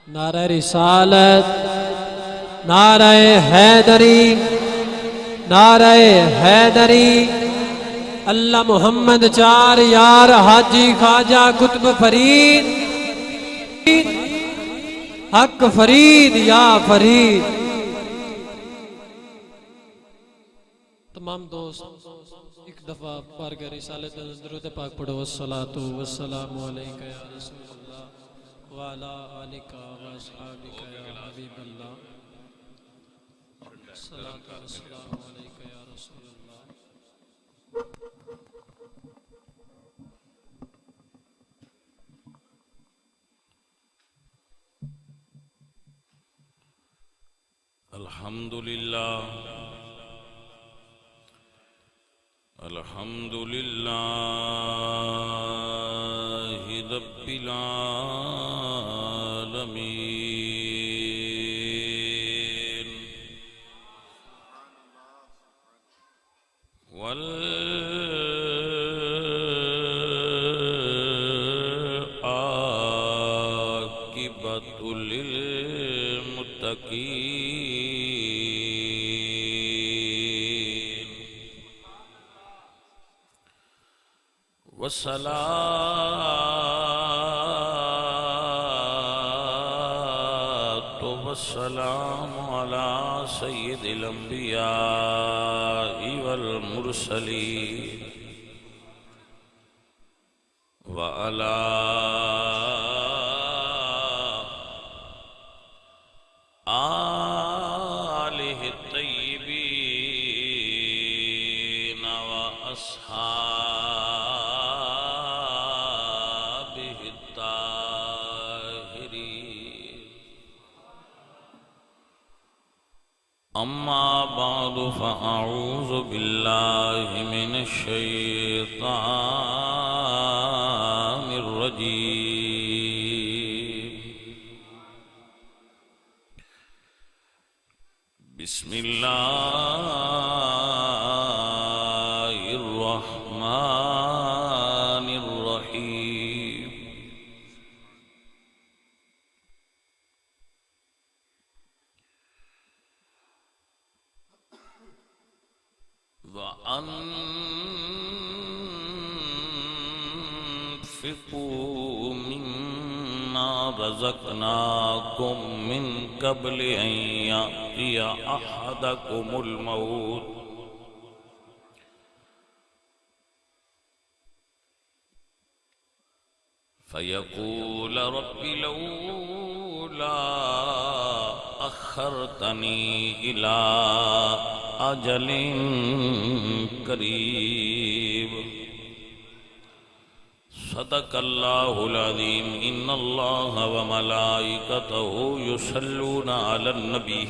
نعرہ رسالت، نعرہ حیدری، نعرہ حیدری، اللہ محمد چار یار حاجی خواجہ قطب فرید، حق فرید یا فرید۔ تمام دوست ایک دفعہ بارگاہ رسالت درود پاک پڑھو۔ الصلاۃ والسلام علیک یا رسول اللہ وعلی آلک واصحابک یا حبیب اللہ۔ الصلاۃ والسلام علیک یا رسول اللہ۔ الحمدللہ الحمدللہ رب العالمین والعاقبۃ للمتقین والصلاة والسلام على سید الانبیاء والمرسلین وعلى آلہ الطیبین وأصحابہ الطاہرین۔ اما بعد فاعوذ باللہ من الشیطان الرجیم۔ بسم اللہ الرحمن الرحیم۔ وَأَنفِقُوا مِمَّا رَزَقْنَاكُم مِّن قَبْلِ أَن يَأْتِيَ أَحَدَكُمُ الْمَوْتُ فَيَقُولَ رَبِّ لَوْلَا أَخَّرْتَنِي إِلَىٰ أَجَلٍ قَرِيبٍ۔ صدق اللہ العظیم۔ ان اللہ وملائکتہ یصلون علی النبی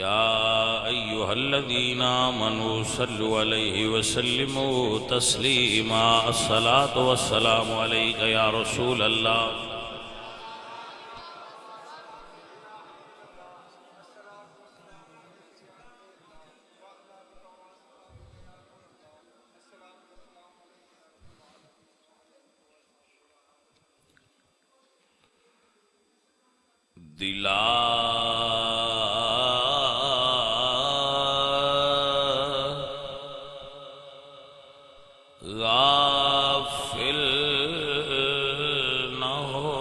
یا ایہا الذین آمنوا صلوا علیہ وسلموا تسلیما۔ الصلاۃ والسلام علیک یا رسول اللہ۔ دلا غافل نہ ہو،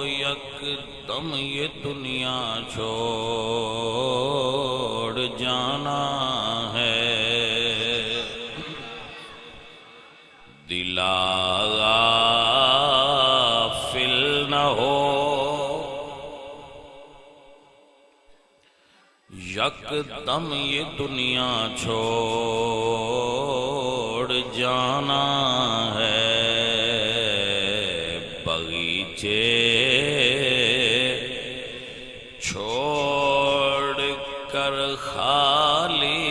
یک دم یہ دنیا چھوڑ جانا ہے۔ دلا غافل نہ ہو، یک دم یہ دنیا چھوڑ جانا ہے۔ بغیچے چھوڑ کر خالی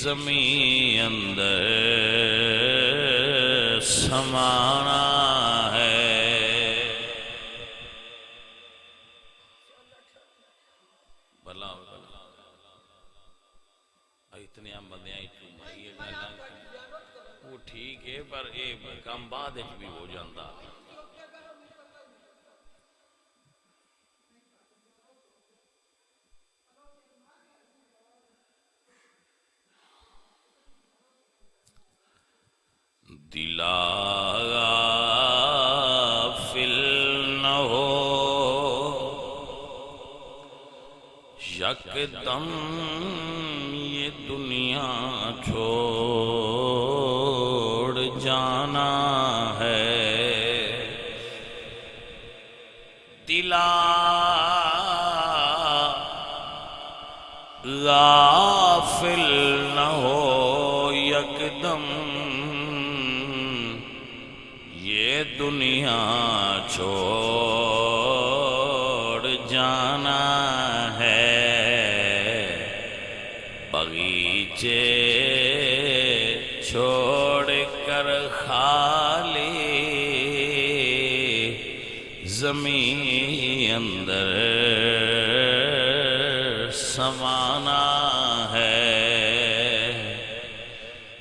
زمین اندر سمانا ہے۔ اتنے بندیاں وہ ٹھیک ہے، پر یہ کام بعد بھی ہو جاتا۔ دلا غافل نہ ہو یکدم یہ دنیا چھوڑ جانا ہے دلا غافل نہ ہو یکدم یہ دنیا چھوڑ جانا ہے بغیچے چھوڑ کر خالی زمین اندر سمانا ہے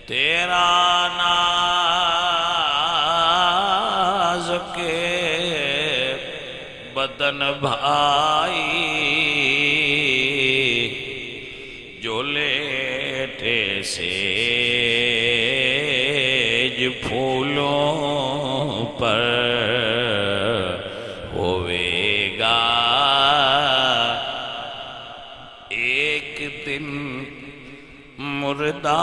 تیرا نازک بدن بھائی جو لیٹے سیج پھولوں پر ہوئے گا ایک دن مردہ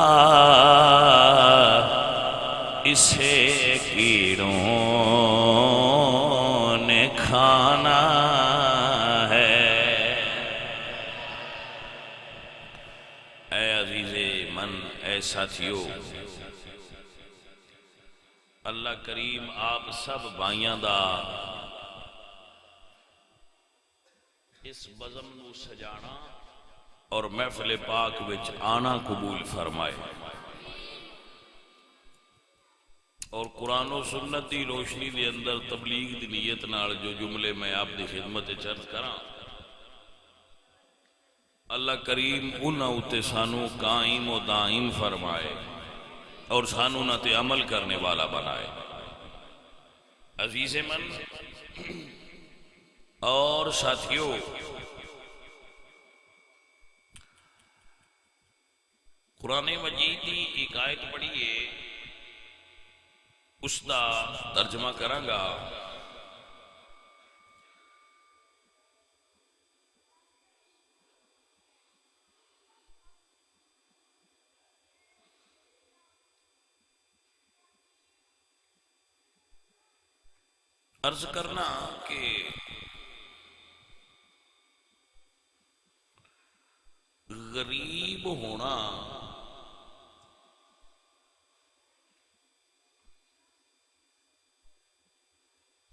اسے کیڑوں نے کھانا ہے اے عزیز من اے ساتھیو اللہ کریم آپ سب بھائیاں دا اس بزم نو سجانا اور محفل پاک وچ آنا قبول فرمائے اور قرآن و سنت دی روشنی دے اندر تبلیغ دی نیت نال جو جملے میں آپ دی خدمت چرچ کراں اللہ کریم انہاں اُتے سانو قائم و دائم فرمائے اور سانو نہ تے عمل کرنے والا بنائے عزیز من اور ساتھیوں قرآن مجید کی ایک آیت پڑھیے اس دا ترجمہ کراں گا عرض کرنا کہ غریب ہونا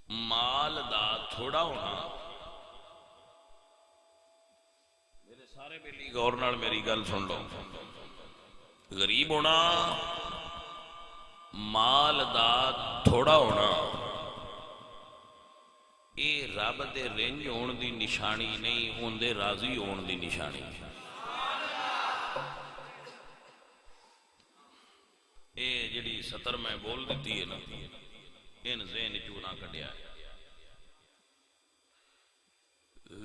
مال دا تھوڑا ہونا میرے سارے بیلی غور نال میری گل سن لو غریب ہونا مال دا تھوڑا ہونا اے رب دے رنج ہون دی نشانی نہیں ہون دے راضی ہون دی نشانی اے جڑی سطر میں بول دیتی ہے نا ان ذہن چونا کٹیا ہے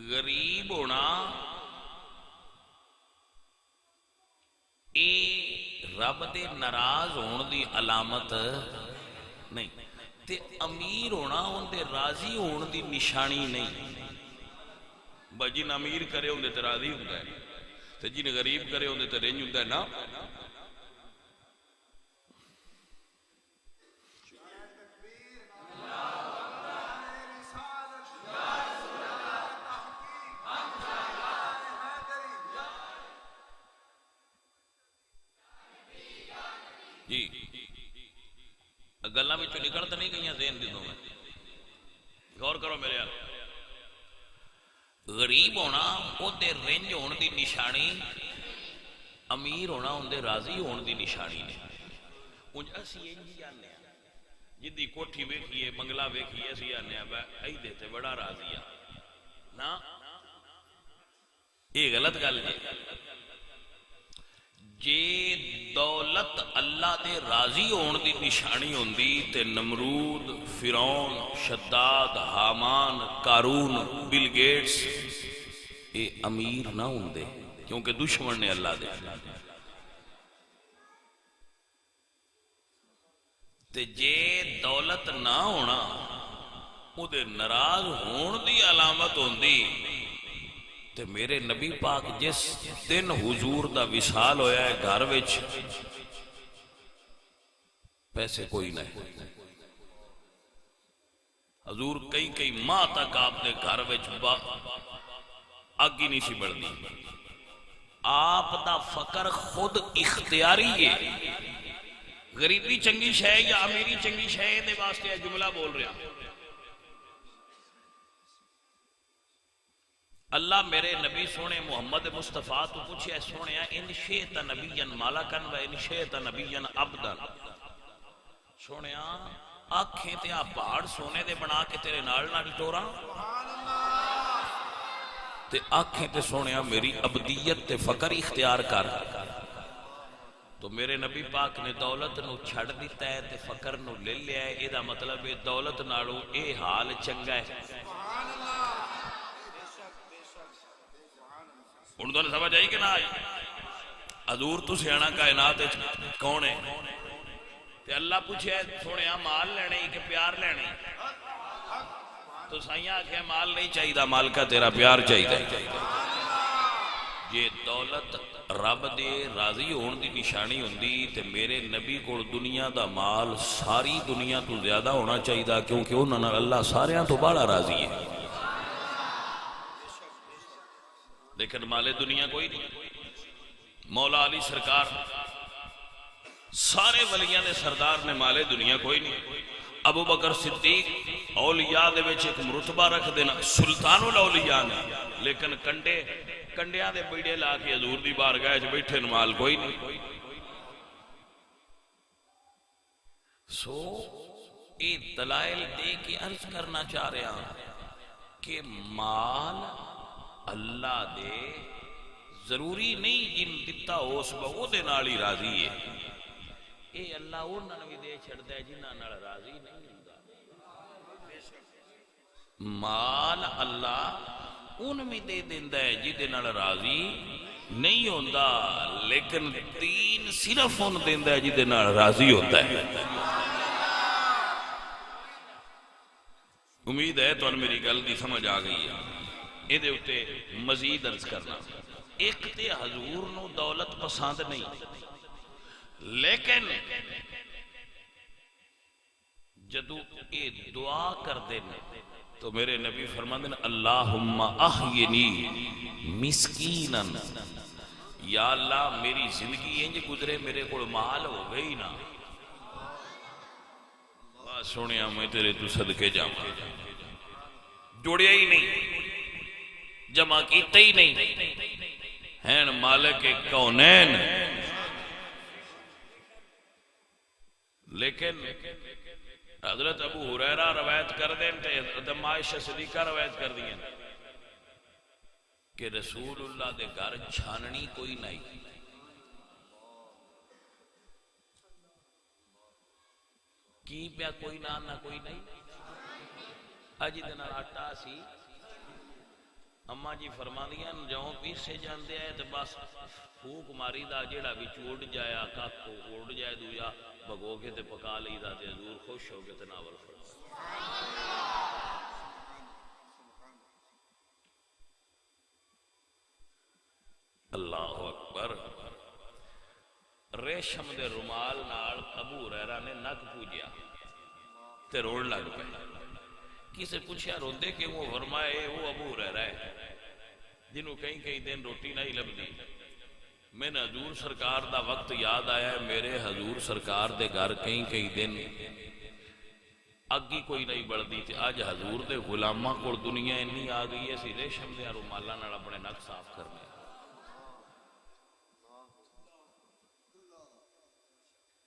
غریب ہونا اے رب دے ناراض ہون دی علامت نہیں تے امیر ہونا ان دے راضی ہون دی نشانی نہیں جن امیر کرے ان دے تے راضی ہوتا ہے تے جن غریب کرے ان دے تے رنج ہوتا ہے نا جی گلاں وچوں نکل تو نہیں گئیاں ذہن دے میں غور کرو میرے حال غریب ہونا او دے رنج ہون دی نشانی امیر ہونا ان دے راضی ہون دی نشانی نے انج اسی انج جاننے ہیں جدی کوٹھی ویکھیے بنگلہ ویکھیے اسی آنے ہیں ائی دے تے بڑا راضی ہے نا یہ غلط گل ہے جے دولت اللہ دے راضی ہون دی نشانی ہوندی تے نمرود فرعون شداد حامان قارون بل گیٹس اے امیر نہ ہوندے کیونکہ دشمن نے اللہ دے تے جے دولت نہ ہونا او دے ناراض ہون دی علامت ہوندی تے میرے نبی پاک جس دن حضور دا وصال ہویا ہے گھر وچ پیسے کوئی نہیں، حضور کئی ماہ تک آپ نے گھر وچ اگ ہی نہیں سی بڑھدی. آپ دا فقر خود اختیاری ہے. غریبی چنگی شے یا امیری چنگی شے دے واسطے یہ جملہ بول رہا. اللہ میرے نبی سونے محمد مصطفیٰ تو پوچھے سونے ان شئت نبیا مالکن و ان شئت نبیا عبدا. سونے آنکھیں تے آپ پہاڑ سونے دے بنا کے تیرے نال نال ٹورا تے آنکھیں تے سونے میری عبدیت تے فقر اختیار کر. تو میرے نبی پاک نے دولت نو چھڑ دیتا ہے تے فقر نو لے لیا ہے. یہ دا مطلب ہے دولت نالو اے حال چنگا ہے. انہوں نے سمجھ آئی کہ نہ آئی؟ حضور تو سیانا کائنات کون ہے؟ تے اللہ پوچھے سونے مال لینے کہ پیار لینے؟ تو سائیاں آکھیں مال نہیں چاہیے، مال کا تیرا پیار چاہیے. یہ دولت رب دے راضی ہون دی نشانی ہوندی تے میرے نبی کو دنیا دا مال ساری دنیا تو زیادہ ہونا چاہیے کیونکہ انہوں نے اللہ ساریاں تو بڑا راضی ہے. لیکن مال دنیا کوئی نہیں. مولا علی سرکار سارے ولیاں دے سردار نے مال دنیا کوئی نہیں. ابو بکر صدیق اولیاء دے وچ ایک مرتبہ رکھ دینا سلطان الاولیاء نے، لیکن کنڈیاں دے بیڑے لا کے حضور دی بارگاہ وچ بیٹھے مال کوئی نہیں. سو اے دلائل دے کے عرض کرنا چاہ رہے ہیں کہ مال اللہ دے ضروری نہیں جن دتا ہو اس بہو دے نال ہی راضی ہے. اے اللہ انہاں نوں بھی دے چھڑدا ہے جنہاں نال راضی نہیں ہوندا. مال اللہ ان میں دے دیندا ہے جدے نال راضی نہیں ہوندا، لیکن دین صرف ان دیندا ہے جدے نال راضی ہوتا ہے. امید ہے تو میری گل دی سمجھ آ گئی ہے. یہ دے اتے مزید عرض کرنا. ایک تے حضور نو دولت پسند نہیں، لیکن جدو اے دعا کر دینا تو میرے نبی فرماندے ہیں اللہم احینی مسکینا، یا اللہ میری زندگی انج گزرے میرے کو مال ہو گئی نا سونیا میں تیرے تو صدقے جاؤں. جوڑیا ہی نہیں، جمع کیتے ہی نہیں، ہیں مالک کونین. لیکن حضرت ابو ہریرہ روایت کر دیں تے ادم عائشہ صدیقہ روایت کر دیں کہ رسول اللہ دے گھر چھاننی کوئی نہیں. کی پیا کوئی نہ کوئی نہیں. اج دن آٹا سی اما جی فرما دیا جاؤں پیسے جاندے آئے تو بس پھوک ماری دا جیڑا بھی چوڑ جایا کاکو اڑ جائے دویا بھگو کے تے پکا لی دا تے حضور خوش ہو کے تے ناول فرما. اللہ اکبر. ریشم دے رومال نال ابو ہریرہ نے نک پوجیا تے روڑ لگ پہ. کسے پوچھیا روندے کہ وہ فرمائے وہ ابو ہریرہ ہے جنہوں کئی دن روٹی نہیں لبدی. میں نے حضور سرکار دا وقت یاد آیا ہے میرے حضور سرکار دے گھر کئی دن اگی کوئی نہیں بڑھدی تھی. آج حضور دے غلامہ کو دنیا انی آ گئی ہے سی ریشم دے رومالاں نال اپنے نک صاف کرنے.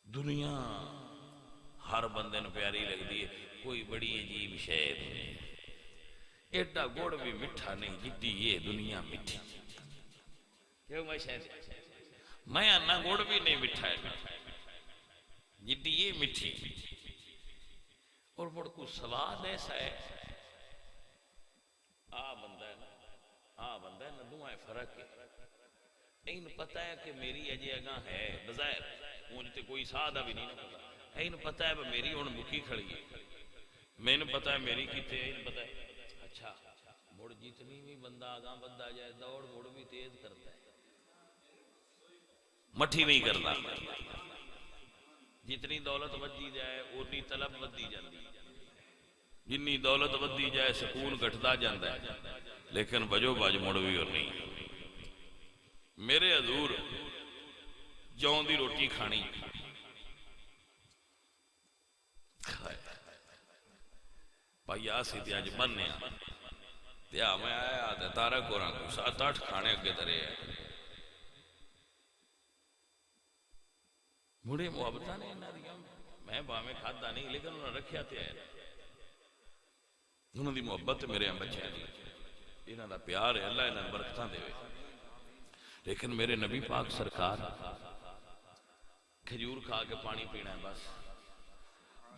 دنیا ہر بندے نو پیاری لگدی ہے، کوئی بڑی عجیب شے نہیں. ایڈا گوڑ بھی مٹھا نہیں جدی یہ دنیا مٹھی. کیوں میں انا گوڑ بھی نہیں مٹھا ہے جدی یہ مٹھی. اور بڑ کو سواد ایسا ہے بندہ ہے نا دعائیں فرق ہے. این پتہ ہے کہ میری اجے اگاں ہے بظاہر مجھتے کوئی سادہ بھی نہیں پتا اینوں پتہ ہے میری ہن مکی کھڑی ہے مینوں پتہ ہے میری کتے اینوں پتہ ہے اچھا مڑ جتنی بھی بندہ آگاں بندہ جائے دوڑ مڑ بھی تیز کرتا ہے مٹھی نہیں کرتا جتنی دولت ودی جائے اتنی طلب ودی جاتی جنی دولت ودی جائے سکون گھٹتا جاتا ہے لیکن بجو بج مڑ بھی اور نہیں میرے حضور جون دی روٹی کھانی بھائی آسی تے اج بننے تیا میں آیا تے تارا کوراں کو 7-8 کھانے اگے ترے ہے مڑے محبتہ نے انہاں دیاں میں باویں کھادا نہیں لیکن انہاں رکھیا تے ہے انہاں دی محبت میرے بچیاں دی انہاں دا پیار ہے اللہ انہاں برکتاں دے لیکن میرے نبی پاک سرکار کھجور کھا کے پانی پینا ہے بس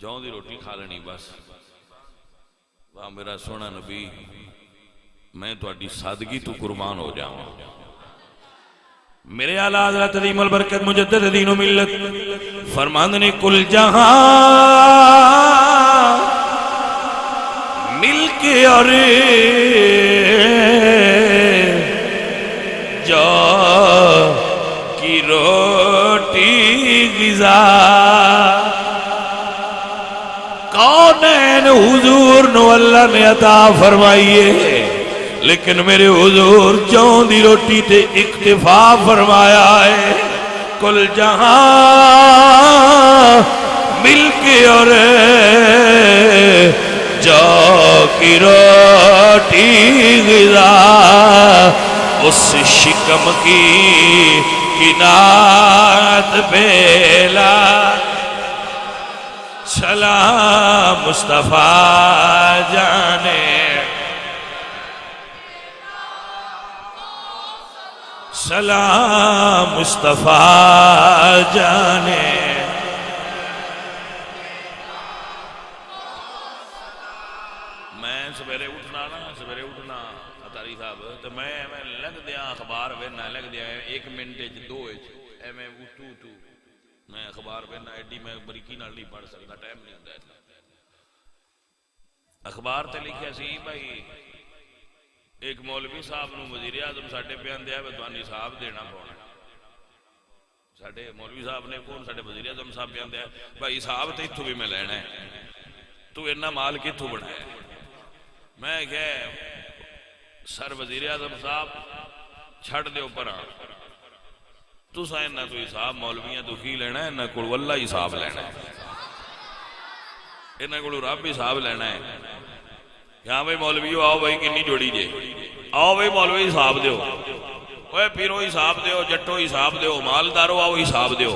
جون دی روٹی کھا لینی بس واہ میرا سونا نبی میں تہاڈی سادگی تو قربان ہو جاواں میرے اعلیٰ حضرت عظیم البرکت مجدد دین و ملت فرماندے نے کل جہاں مل کے اور جو کی روٹی غذا کونین حضور نو اللہ نے عطا فرمائیے لیکن میرے حضور جون دی روٹی تے اکتفا فرمایا ہے کل جہاں مل کے اور جو کی روٹی غذا اس شکم کی کنات بیلا سلام مصطفیٰ جانے سلام مصطفیٰ جانے میں سویرے اٹھنا اتاری صاحب تو میں لگ دیا اخبار وینا لگ دیا 1 منٹ 2 میں اٹھو میں اخبار وینا ایڈی میں بریکی نال نہیں پڑھ سکتا ٹائم نہیں ہوتا اخبار تے لکھیا سی بھائی ایک مولوی صاحب نو وزیر اعظم ساڈے بیان دیا ہے تانوں حساب دینا پونا ساڈے مولوی صاحب نے کون ساڈے وزیر اعظم صاحب بیان دیا بھائی حساب تے ایتھوں بھی میں لینا ہے تو اتنا مال کتھوں بنایا میں کہ سر وزیر اعظم صاحب چھڑ دے اوپر تساں انہاں تو حساب مولویاں تو کی لینا ہے انہاں کول واللہ حساب لینا ہے انہاں کول رب حساب لینا ہے یہاں بھائی مولویو آؤ بھائی کنی جوڑی جے آؤ بھائی مولوی حساب دیو اوے پیرو حساب دیو جٹو حساب دیو مالدارو آؤ حساب دیو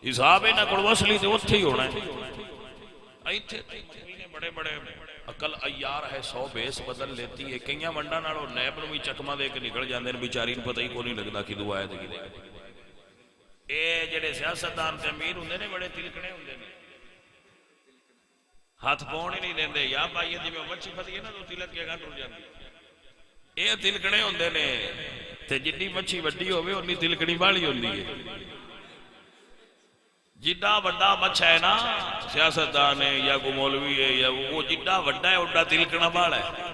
حساب انہاں کول وصلی تے اوتھے ہی ہونا ہے بڑے بڑے عقل ایار ہے 100 بیس بدل لیتی ہے کئیاں منڈا نالوں نیب نو بھی چکما دے کے نکل جاندے بیچاری نوں پتہ ہی کوئی نہیں لگدا کہ دعا ہے تے کی اے جڑے سیاستدان تے امیر ہوندے نے بڑے تلکنے ہوندے نے ہاتھ پاؤن ہی نہیں دیندے یا بھائی جی میں مچھی پھسی ہے نا تو تلک کے گھر ٹر جاندی اے تلکنے ہوندے نے تے جتنی مچھی وڈی ہوے اونی تلکڑی والی ہوندی ہے جڈا وڈا مچھ ہے نا سیاستدان ہے یا کو مولوی ہے یا وہ جڈا وڈا ہے اوڈا تلکنا والا ہے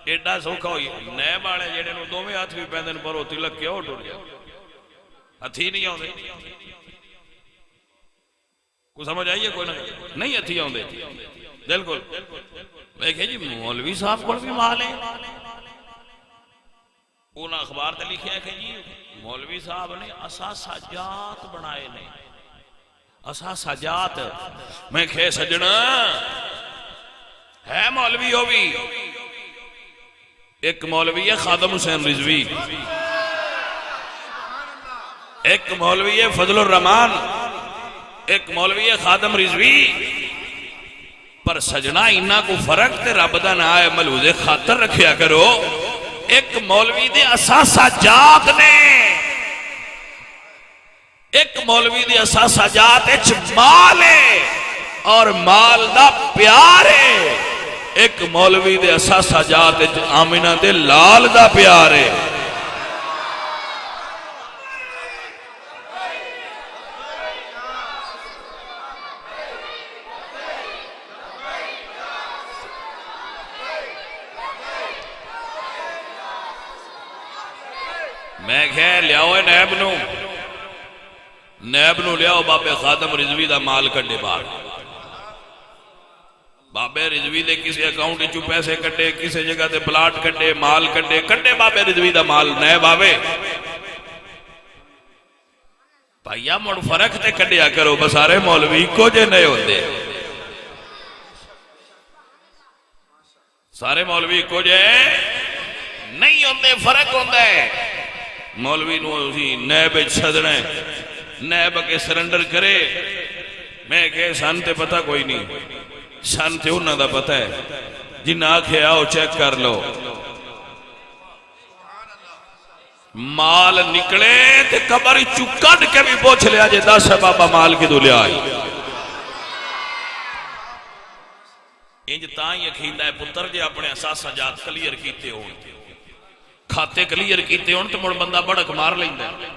ایڈا سوکھا ہوئی نیب والے جڑے نوں دوویں ہاتھ بھی پیندے پر او تلک کے او ٹر گیا ہتھی نہیں آوندے کو سمجھ آئیے کوئی نہیں ہتھی آوندے بالکل میں کہ جی مولوی صاحب کول بھی مال ہے انہاں اخبار تے لکھیا ہے کہ جی مولوی صاحب نے اسا سجاد بنائے نے اسا سجاد میں کہ سجنا ہے مولوی ہو بھی ایک مولوی ہے خادم حسین رضوی ایک مولوی ہے فضل الرحمان ایک مولوی ہے خادم رضوی پر سجنا انہاں کو فرق تے رب دا نام ہے ملوذ خاطر رکھیا کرو ایک مولوی دے اساسہ جات نے ایک مولوی دے اساسہ جات اچ مال ہے اور مال دا پیار ہے ایک مولوی دے اساسہ جات اچ آمینہ دے لال دا پیار ہے میں کہ لیاؤ نیب نو، نیب نو لیاؤ، بابے خادم رضوی دا مال کڈے باہر، بابے رضوی دے کسی اکاؤنٹ چو پیسے کٹے، کسی جگہ تے پلاٹ کٹے، مال کٹے، کٹے بابے رضوی دا مال، نیب آوے بھائیا مڑ فرق تے کڈیا کرو، بسارے مولوی کو جے نہیں ہوتے، سارے مولوی کو جے نہیں ہوتے، فرق ہوتا ہے۔ مولوی نو اسی نیب چھدنا ہے، نیب کے سرنڈر کرے، میں کہ سان تے پتہ کوئی نہیں، سان تے انہاں دا پتہ ہے، جن آنکھیں آؤ چیک کر لو، مال نکلے تے قبر چکڑ کے بھی پوچھ لیا جے 10 بابا مال کی دولیا آئی، انج تاں یقین ہے پتر جے اپنے اساسہ جات کلیر کیتے ہون، کھاتے کلیر کیتے ہون تو مڑ بندہ بڑک مار لیندا ہے۔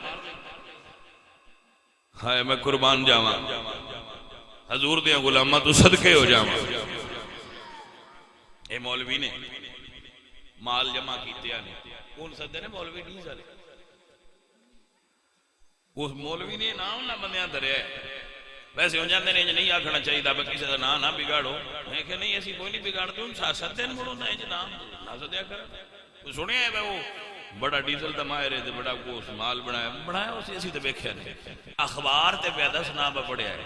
ہائے میں قربان جاواں، حضور دیاں غلاماں تو صدقے ہو جاواں، اے مولوی نے مال جمع کیتے آنے، کون صدے نے مولوی نہیں سارے، اس مولوی نے نام نہ بندیاں دھریا ہے، ویسے ہو جاندے نے نہیں آکھنا چاہیے دا کسی دا نام نہ بگاڑو، میں کہ نہیں ایسی کوئی نہیں بگاڑتے، ان سدے مڑو نہ نام نہ سدیا کر، سنیا ہے وہ بڑا ڈیزل دا ماہر ہے، بڑا گوشت مال بنایا اسی تے ویکھیا نہیں، اخبار تے پیدا سنا پڑھیا ہے،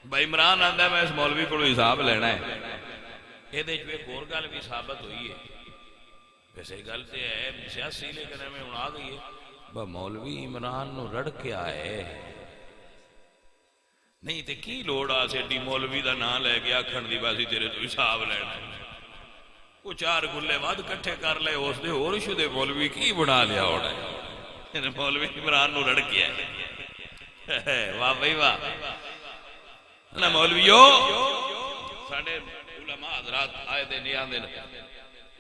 بھائی عمران آندا ہے میں اس مولوی کو حساب لینا ہے، یہ دے جو ایک اور گل بھی ثابت ہوئی ہے، ویسے گل تے ہے سیاسی لیکن میں ہن آ گئی ہے، مولوی عمران نو رڑ کے آئے نہیں تے کی لوڑ آ سیڈی مولوی دا نام لے کے آکھن دی باسی تیرے تو حساب لینا ہے، وہ 4 گلے ود کٹھے کر لے اس دے اور شدے مولوی کی بنا لیا ہونا ہے، مولوی عمران نو رڑ کے آئے، واہ بھائی واہ نہ مولویو، ساڑھے علماء حضرات آئے دے نہیں آن دے،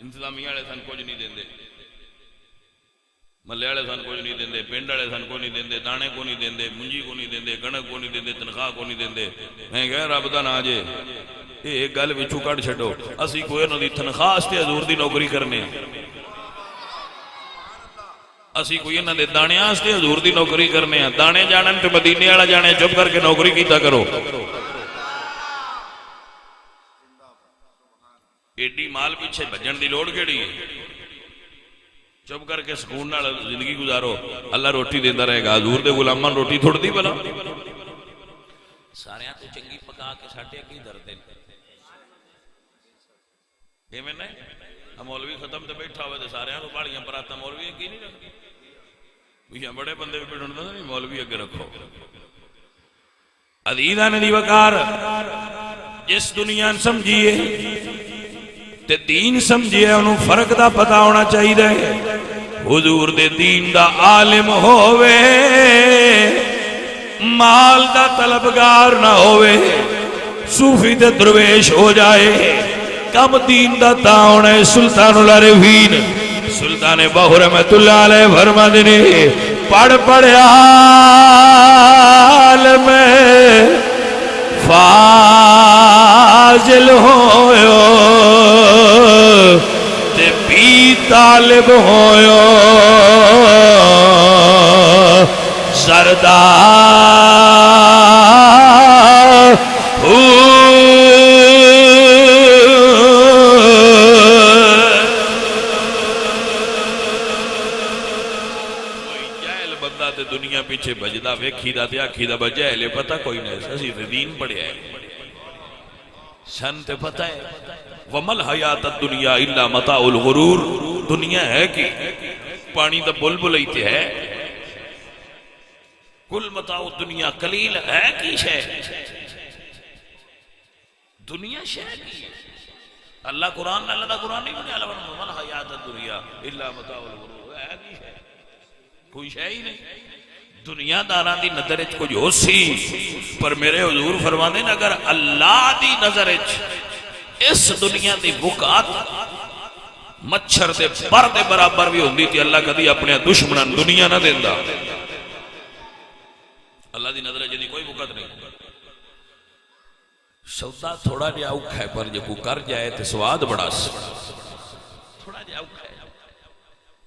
انتظامیہ والے سن کچھ نہیں دیندے، ملے والے سن کچھ نہیں دیندے، پنڈ والے سن کچھ نہیں دیندے، دانے کو نہیں دیندے، منجی کو نہیں دیندے، کنک کو نہیں دیندے، تنخواہ کو نہیں دیندے، میں کہہ رب دا نا جے ایک گل وچوں کڈ چھڈو، اسی کوئی انہاں دی تنخواہ واسطے حضور دی نوکری کرنے، اسی کوئی انہاں دے دانے واسطے حضور دی نوکری کرنے، دانے جانن تے مدینے والا جانے، چپ کر کے نوکری کیتا کرو، ایڈی مال پیچھے بھجن دی لوڑ کیڑی ہے، چپ کر کے سکون نال زندگی گزارو، اللہ روٹی دیندا رہے گا، حضور دے غلاماں روٹی تھوڑ دی بلا، سارے تو چنگی پکا کے ساڈے اگے دردے ایویں نہیں، مولوی ختم تے بیٹھا ہوئے تے سارے تو باڑیاں پراتا مولوی اگے نہیں رکھدی، پیچھے بڑے بندے بھی بیٹھن دا نہیں، مولوی اگے رکھو، عزیزاں دی وقار جس دنیا سمجھیے تے دین سمجھیے انہوں فرق دا پتہ ہونا چاہیے، حضور دے دین دا عالم ہووے، مال دا طلبگار نہ ہووے، صوفی تے درویش ہو جائے، کم دین دا تا ہونا ہے۔ سلطان العارفین سلطان باہو رحمت اللہ علیہ فرما دینے، پڑھ پڑھ عالم فاضل ہویو تے بھی طالب ہویو، زردار بندہ تے دنیا پیچھے بجدا ویکھی دا تے آکھی دا بجائے پتہ کوئی نہیں، اسی دین پڑھیا ہے، سن تے پتہ ہے، وَمَلْ حَيَاتَ الدُّنْيَا إِلَّا مَتَاعُ الْغُرُورِ، دنیا ہے کہ پانی دا بلبل ایتے ہے، کل متاع الدنیا قلیل ہے کی شے، دنیا شے کی اللہ قرآن اللہ دا قرآن نہیں بنیا، وَمَلْ حَيَاتَ الدُّنْيَا إِلَّا مَتَاعُ الْغُرُورِ، ہے کی شے کوئی شے ہی نہیں، دنیا داران دی نظر اچ کچھ ہو سی، پر میرے حضور فرمانے ہیں اگر اللہ دی نظر اچ اس دنیا دی بکات مچھر دے پر دے برابر بھی ہوندی تھی، اللہ کدی اپنے دشمنان دنیا نہ دیندہ، اللہ دی نظر اچ دی کوئی بکات نہیں، سودا تھوڑا جا اوکھا ہے پر جب کر جائے تو سواد بڑا سی، تھوڑا جا اوکھا ہے،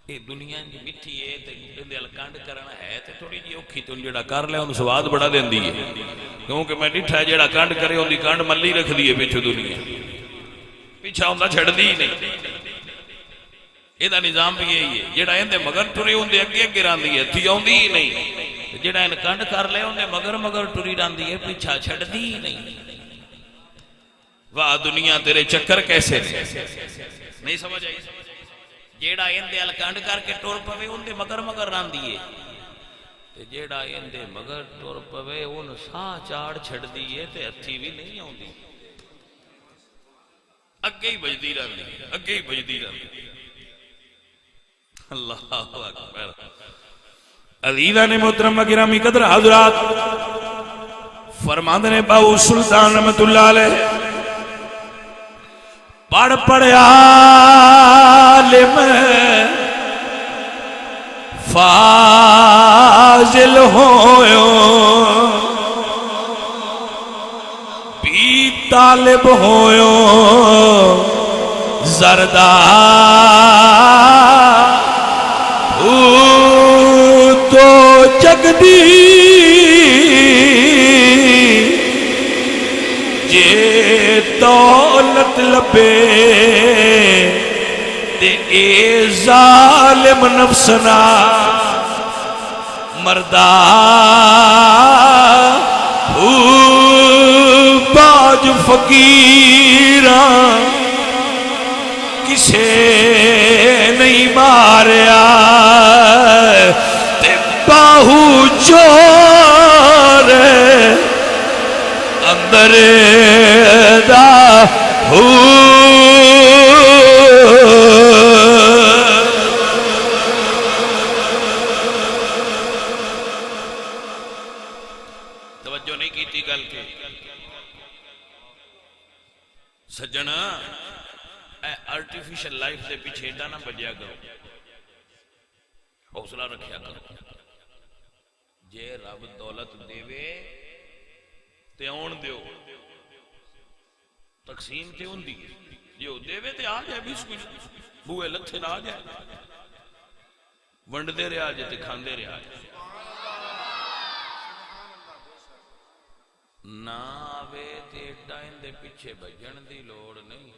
یہ دنیا کی مٹھی ہے تے دل کنڈ کرنا ہے تے تھوڑی جی اوکھی تو جڑا کر لے انہوں سواد بڑا دیندی ہے کیونکہ میں ڈٹھا جڑا کنڈ کرے ان دی کنڈ ملی رکھ دی ہے پیچھے دنیا پیچھا ہوں چھڑ دی نہیں یہ نظام بھی یہی ہے جڑا اندے مگر ٹری اندے اگے اگے راندی ہے تھی آؤندی ہی نہیں جڑا ان کنڈ کر لے اندے مگر ٹری راندی ہے پیچھا چھڑ دی ہی نہیں واہ دنیا تیرے چکر کیسے نہیں سمجھ آئی جیڑا اندے الکنڈ کر کے ٹور پوے اندے مگر راندی ہے جیڑا اندے مگر ٹور پوے ان ساہ چاڑ چھڑ دیئے تے ہتھی بھی نہیں آؤں دی اگے ہی بجدی راندی اگے ہی بجدی راندی اللہ اکبر عزیزان محترم گرامی قدر حضرات فرماندے نے باو سلطان رحمت اللہ علیہ پڑھ عالم فاضل ہوئے بھی طالب ہوئے زردار تو جگ دی جے دولت لبے تے اے ظالم نفسنا مردہ باج فقیران کسے نہیں ماریا تے باہو چور اندر دا توجہ نہیں کی تھی گل کے سجنا اے آرٹیفیشل لائف دے پیچھے ایڈا نہ بجیا کرو حوصلہ رکھیا کرو جے رب دولت دیوے تے آن دیو تقسیم تے ہوں دی جو دیوے تے آ جائے بیس کچھ بوئے لتھے نہ آ جائے ونڈ دے رہے آ جائے تے کھان دے رہے آ جائے نہ آوے تے ڈائن دے پیچھے بجن دی لوڑ نہیں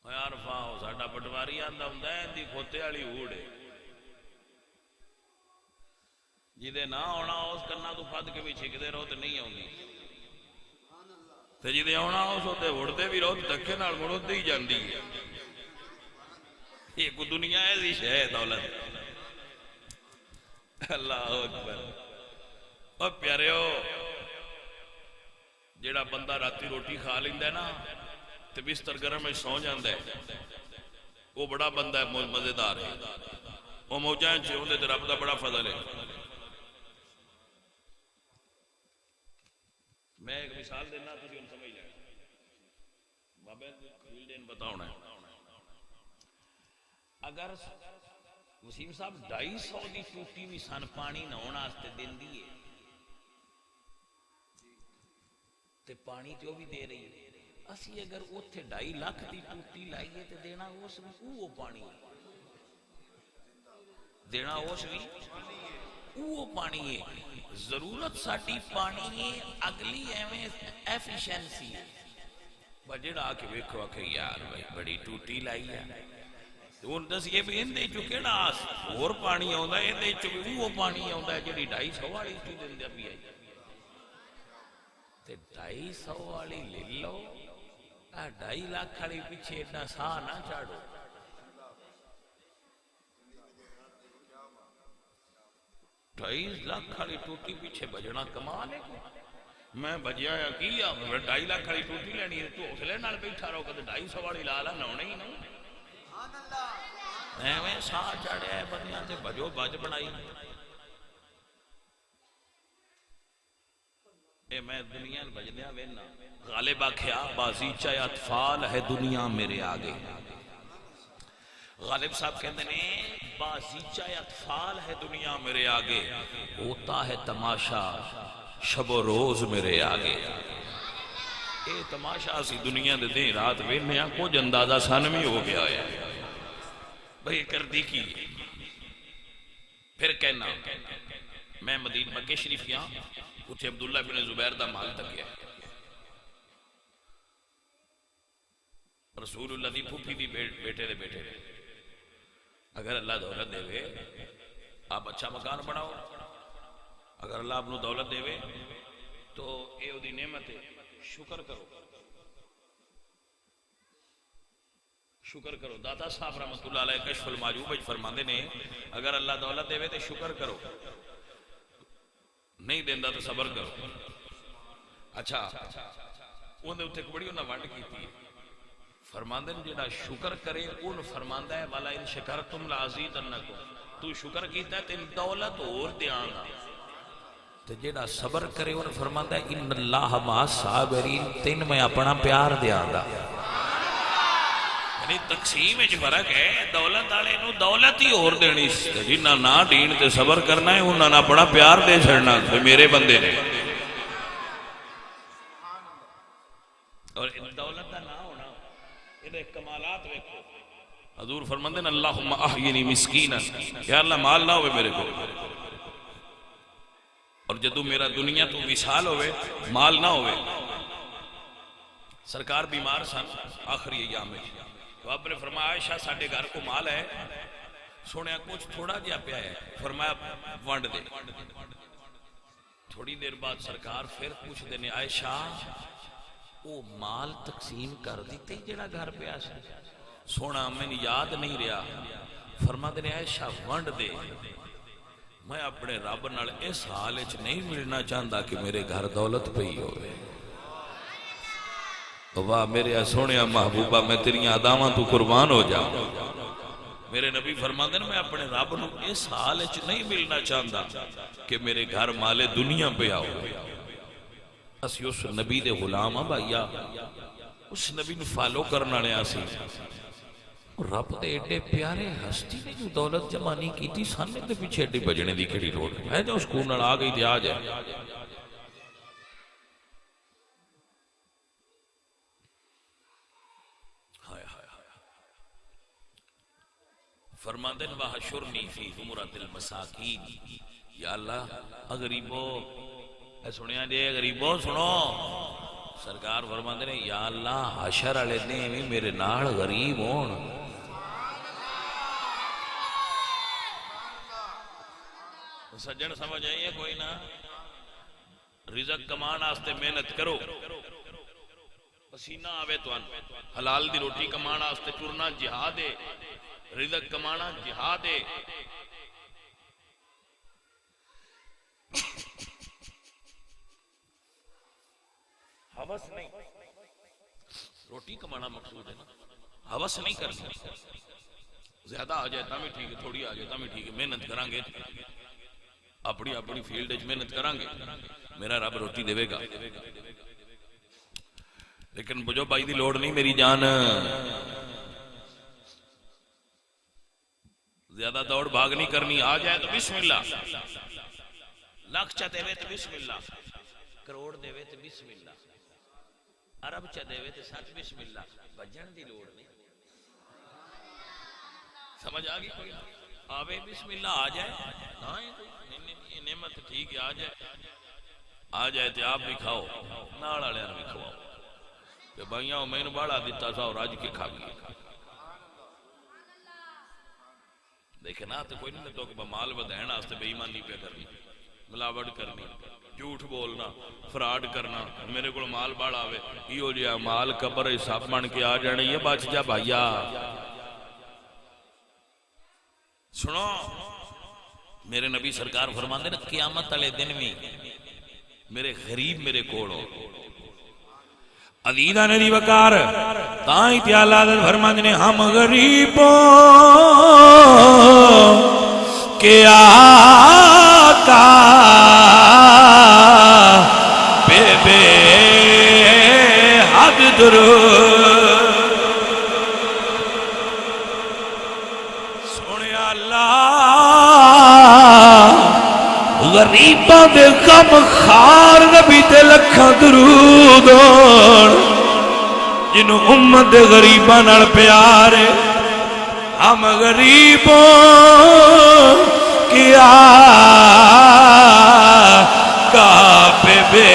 یار فاہو ساڑھا پٹواری آندہ ہوں دائیں دی کھوتے آلی اوڑے جیدے نہ ہونا اس کرنا تو پھاد کے بھی چھکتے رہو تو نہیں ہوں گی تو جیدے ہونا اس ہوتے اڑتے بھی رہو تو دکھے نال مڑتے ہی جاندی ہے یہ کو دنیا ایسی شہ دولت اللہ اکبر اور پیارے ہو جیڑا بندہ راتی روٹی کھا لیندہ ہے نا تو بستر گرم میں سو جاندہ ہے وہ بڑا بندہ ہے مزیدار ہے وہ موجائیں چھے ہوندے تو رب دا بڑا فضل ہے میں ایک مثال دینا تو ان سمجھ جائے بابے کھل دین بتاؤنا ہے اگر وسیم صاحب 250 دی ٹوٹی بھی سان پانی نہ ہونا آستے دن دیئے تے پانی تو بھی دے رہی ہے اسی اگر اوتھے 2.5 لاکھ دی ٹوٹی لائیے تے دینا اس بھی وہ پانی دینا اس بھی وہ پانی ہے ضرورت ساٹی پانی ہے اگلی ایفیشنسی بجڑا آکے ویکھو آکے یار بھائی بڑی ٹوٹی لائی ہے تو ان دس یہ بھی اندے چکے نا اور پانی آؤں ہے اندے چکے وہ پانی آؤں ہے جڑی 250 والی ٹو دن دے بھی آئی تے 250 والی لے لو 2.5 لاکھ کھڑی پیچھے اتنا ساہ نہ چاڑو 2.5 لاکھ کھڑی ٹوٹی پیچھے بجنا کمال ہے میں بجیا یا کیا 2.5 لاکھ کھڑی ٹوٹی لینی ہے تو حوصلے نال بیٹھا رہو کہ 250 والی لالا نونے ہی نہیں میں ساہ چاڑیا ہے بندیاں تے بجو بج بنائی اے میں دنیا بجدیاں وینا غالب آکھیا بازیچہ اطفال ہے دنیا میرے آگے غالب صاحب کہتے ہیں بازیچہ اطفال ہے دنیا میرے آگے ہوتا ہے تماشا شب و روز میرے آگے اے تماشا سی دنیا دے دیں رات وینے کچھ اندازہ سانوی ہو گیا ہے بھئی کر دی کی پھر کہنا میں مدینہ مکہ شریف کیا اتھے عبداللہ بن زبیر دا مال تک گیا رسول اللہ دی پھوپھی دی بیٹے دے بیٹے دے اگر اللہ دولت دے وے آپ اچھا مکان بناؤ اگر اللہ آپ نو دولت دے وے تو اے او دی نعمت ہے شکر کرو شکر کرو داتا صاحب رحمت اللہ علیہ کشف المعجوب فرماندے نے اگر اللہ دولت دے وے تو شکر کرو نہیں دیندہ تو صبر کرو اچھا انہیں اتھے بڑی انہیں وانڈ کی تھی فرماندے نے جڑا شکر کرے ان فرماندہ ہے والا ان شکرتم لعزیدنکم تو شکر کیتا ہے تین دولت اور دیان گا تو جڑا صبر کرے ان فرماندہ ہے ان اللہ مع الصابرین تین میں اپنا پیار دیان گا یعنی تقسیم اچ فرق ہے دولت والے نو دولت ہی اور دینی جنہ نہ دین تے صبر کرنا ہے انہاں نہ بڑا پیار دے چھڑنا میرے بندے نے اور دولت دا نہ ہونا یہ کمالات دیکھو حضور فرماندے ہیں اللہم احینی مسکینا یا اللہ مال نہ ہوئے میرے کو اور جدو میرا دنیا تو وصال ہوئے مال نہ ہوئے سرکار بیمار سن آخری ایام میں تو اب نے فرمایا عائشہ ساڑھے گھر کو مال ہے سونے کچھ تھوڑا جیا پیا ہے فرمایا وانڈ دے تھوڑی دیر بعد سرکار پھر پوچھ دینے عائشہ وہ مال تقسیم کر دیتے جڑا گھر پہ آسے سونا میں یاد نہیں رہا فرما دینے عائشہ وانڈ دے میں اپنے رب نال اس حالچ نہیں ملنا چاہتا کہ میرے گھر دولت پہ ہی ہوئے واہ میرے سونے محبوبہ میں تیری اداواں تو قربان ہو جا میرے نبی فرماندے میں اپنے رب نو اس حال وچ نہیں ملنا چاہتا کہ میرے گھر مالے دنیا پہ آؤ اسی اس نبی دے غلام ہاں بھائیا اس نبی نو فالو کرنا والے اسی رب دے ایڈے پیارے ہستی نے جو دولت جمع نہیں کی تھی سامنے دے پیچھے ایڈی بجنے دی کھڑی روڈ ہے جو سکون نال آ گئی تھی آ جائے فرماندن وحشرنی فی زمرۃ المساکین یا اللہ غریبو اے سنیا جے غریبو سنو سرکار فرماندن یا اللہ حشر والے دن بھی میرے نال غریب ہون سجن سمجھ آئیے کوئی نہ رزق کمان واسطے محنت کرو پسینہ آوے تو حلال دی روٹی کمان واسطے ٹرنا جہاد ہے رزق کمانا جہاد ہے ہوس نہیں روٹی کمانا مقصود ہے نا ہوس نہیں کرنا زیادہ آ جائے تاں بھی ٹھیک ہے تھوڑی آ جائے تاں بھی ٹھیک ہے محنت کریں گے اپنی اپنی فیلڈ وچ محنت کریں گے میرا رب روٹی دے گا لیکن بجو بھائی دی لوڑ نہیں میری جان زیادہ دوڑ بھاگ نہیں کرنی آ جائے تو بسم اللہ لاکھ چا دے وے تو بسم اللہ کروڑ دے وے تو بسم اللہ عرب چا دے وے تو سچ بسم اللہ بجن دی لوڑ نہیں سمجھ آگی کوئی آوے بسم اللہ آ جائے یہ نعمت ٹھیک ہے آ جائے تو آپ بھی کھاؤ نال والے بھی کھواؤ کہ بھائیاں میں نے بڑا دیتا تھا اور آج کے کھا گیا دیکھنا تو کوئی نہیں تو کہ مال بدہنا اس تے بے ایمانی پہ کرنی ملاوٹ کرنی جھوٹ بولنا فراڈ کرنا میرے کو مال باڑ آوے یہ ہو جیا مال قبر حساب بن کے آ جانے یہ بچ جا بھائیا سنو میرے نبی سرکار فرماندے نا قیامت والے دن بھی میرے غریب میرے کوڑو عزیزہ ندی وقار تائیں تی اللہ فرماندے نے ہم غریبوں کے آقا بے بے حد درود سونے اللہ غریباں دے غم خار نبی تے لکھاں درود ہون جنوں امت دے غریباں نال پیار ہے ہم غریبوں کیا کعبے بے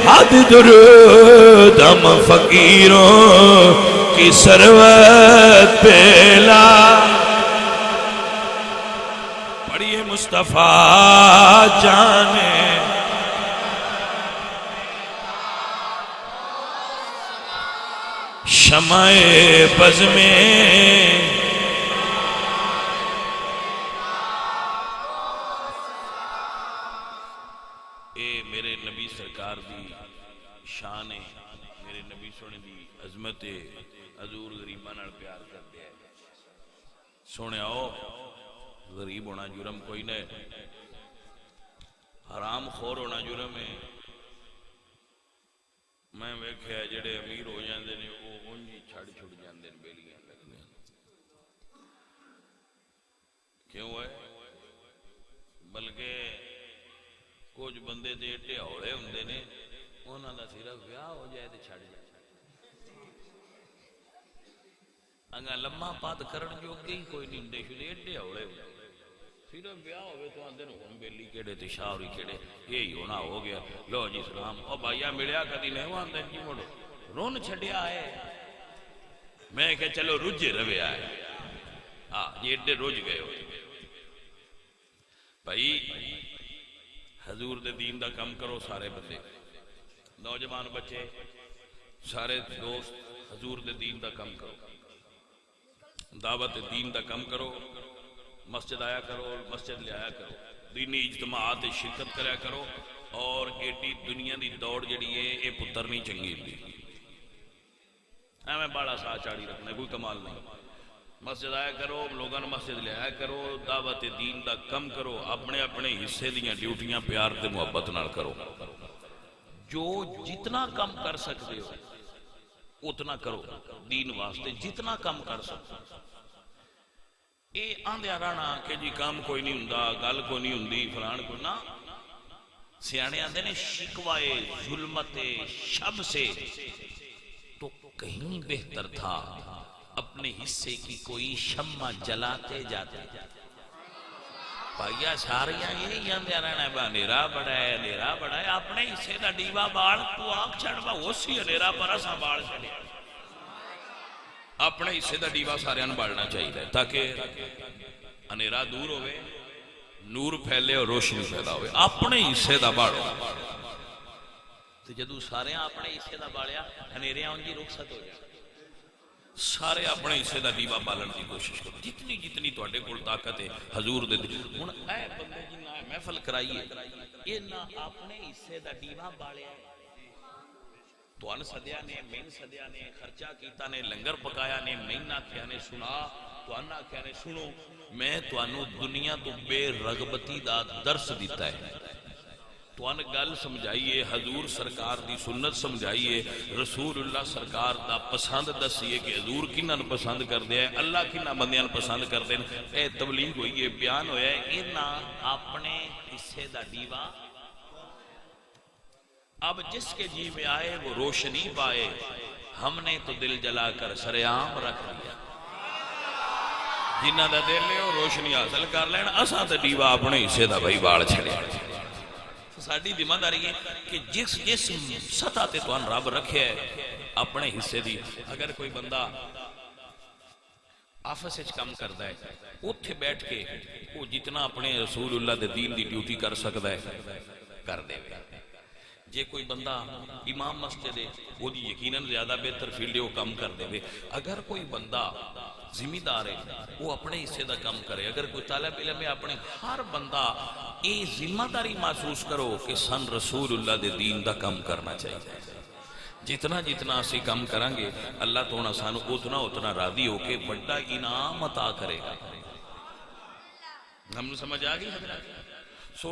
حد درود ہم فقیروں کی ثروت پیلا پڑھیے مصطفیٰ جانے شمع بز میں اے میرے نبی سرکار دی شان ہے میرے نبی سونے دی عظمت ہے حضور غریباں نال پیار کرتے ہیں سونے آؤ غریب ہونا جرم کوئی نہیں حرام خور ہونا جرم ہے میں ویکھیا جڑے امیر ہو جاندے نے وہ اونجی چھڑ چھڑ جاندے نے بیلیاں لگدے کیوں ہے بلکہ کچھ بندے تے ایڈے ہوڑے ہوندے نے انہاں دا صرف ویاہ ہو جائے تے چھڑ جائے انگا لمحہ پات کرن جو گئی کوئی نہیں ہندے شدے ایڈے ہوڑے ہوندے صرف بیاہ ہوئے تو آندے نو ہم بیلی کیڑے تے شاوری کیڑے یہی ہونا ہو گیا لو جی سلام او بھائیا ملیا کدی نہیں ہو آندے جی موڑو رون چھڑیا ہے میں کہ چلو رجے رویا ہے یہ ایڈے رج گئے ہو بھائی حضور دے دین دا کم کرو سارے بندے نوجوان بچے سارے دوست حضور دے دین دا کم کرو دعوت دین دا کم کرو مسجد آیا کرو مسجد لے آیا کرو دینی اجتماعات شرکت کریا کرو اور ایڈی دنیا دی دوڑ جڑی ہے اے پتر نہیں چنگی دی میں بڑا سا چاڑی رکھنا کوئی کمال نہیں مسجد آیا کرو لوگاں مسجد لے آیا کرو دعوت دین دا کم کرو اپنے اپنے حصے دیاں ڈیوٹیاں پیار تے محبت نال کرو جو جتنا کم کر سکتے ہو اتنا کرو دین واسطے جتنا کم کر سکتے اے آندیا رہنا کہ جی کام کوئی نہیں ہوندا گل کوئی نہیں ہوندی فلان کوئی نہ سیانے آندے نے شکوائے ظلمت شب سے تو کہیں بہتر تھا اپنے حصے کی کوئی شمع جلاتے جاتے بھائیا ساریاں یہی آندیا رہنا ہے نیرا بڑا ہے اپنے حصے دا ڈیوا بال تو آنکھ چھڑوا اسی نیرا پر اساں بال چھڑیا اپنے حصے دا ڈیوا سارے بڑھنا چاہیے تاکہ انیرا دور ہوئے نور پھیلے اور روشنی پیدا ہوئے اپنے حصے دا بڑھو تو جدو سارے اپنے حصے دا بڑھیا انیریاں ان کی رخصت ہو جائے سارے اپنے حصے دا ڈیوا بالن کی کوشش کرو جتنی جتنی تو اڈے کول طاقت ہے حضور دے ہن اے بندے جی نہ محفل کرائیے یہ نہ اپنے حصے دا ڈیوا بالیا تو ان صدیہ نے مین صدیہ نے خرچہ کیتا نے لنگر پکایا نے مہینہ کیا نے سنا تو انہ کیا نے سنو میں تو انو دنیا تو بے رغبتی دا درس دیتا ہے تو ان گل سمجھائیے حضور سرکار دی سنت سمجھائیے رسول اللہ سرکار دا پسند دسیے کہ حضور کنہ پسند کر دیا ہے اللہ کنہ بندیاں پسند کر دیں اے تبلیغ ہوئی ہے بیان ہویا ہے انہ اپنے حصے دا ڈیوا اب جس کے جی میں آئے وہ روشنی پائے ہم نے تو دل جلا کر سریام رکھ دیا جنہ دا دل لے وہ روشنی حاصل کر لین اساں تے ڈیوا اپنے حصے دا بھائی بال چھڑیا ساڈی ذمہ داری ہے کہ جس سطح تے تو رب رکھے اپنے حصے دی اگر کوئی بندہ آفس وچ کام کردا ہے اوتھے بیٹھ کے وہ جتنا اپنے رسول اللہ دے دین دی ڈیوٹی کر سکدا ہے کر دے جے کوئی بندہ امام مسجد ہے وہ دی یقیناً زیادہ بہتر فیلڈ ہے وہ کم کر دے اگر کوئی بندہ ذمہ دار ہے وہ اپنے حصے دا کم کرے اگر کوئی طالب علم ہے اپنے ہر بندہ یہ ذمہ داری محسوس کرو کہ سن رسول اللہ دے دین دا کم کرنا چاہیے جتنا جتنا اسی کم کریں گے اللہ تو نہ سانو اتنا راضی ہو کے بڑا انعام عطا کرے گا ہم سمجھ آ گئی سو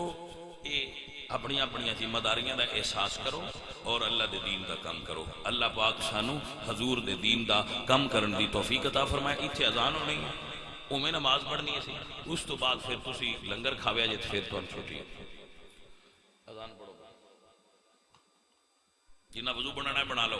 یہ اپنی اپنی ذمہ داریاں دا احساس کرو اور اللہ دے دین دا کم کرو اللہ پاک سانو حضور دے دین دا کم کرن دی توفیق عطا فرمائے اتھے اذان ہونی ہے اوویں نماز پڑھنی ہے سی اس تو بعد پھر تسی لنگر کھاویا جے پھر تو چھوٹی اذان پڑھو جنہ وضو بنانا ہے بنا لو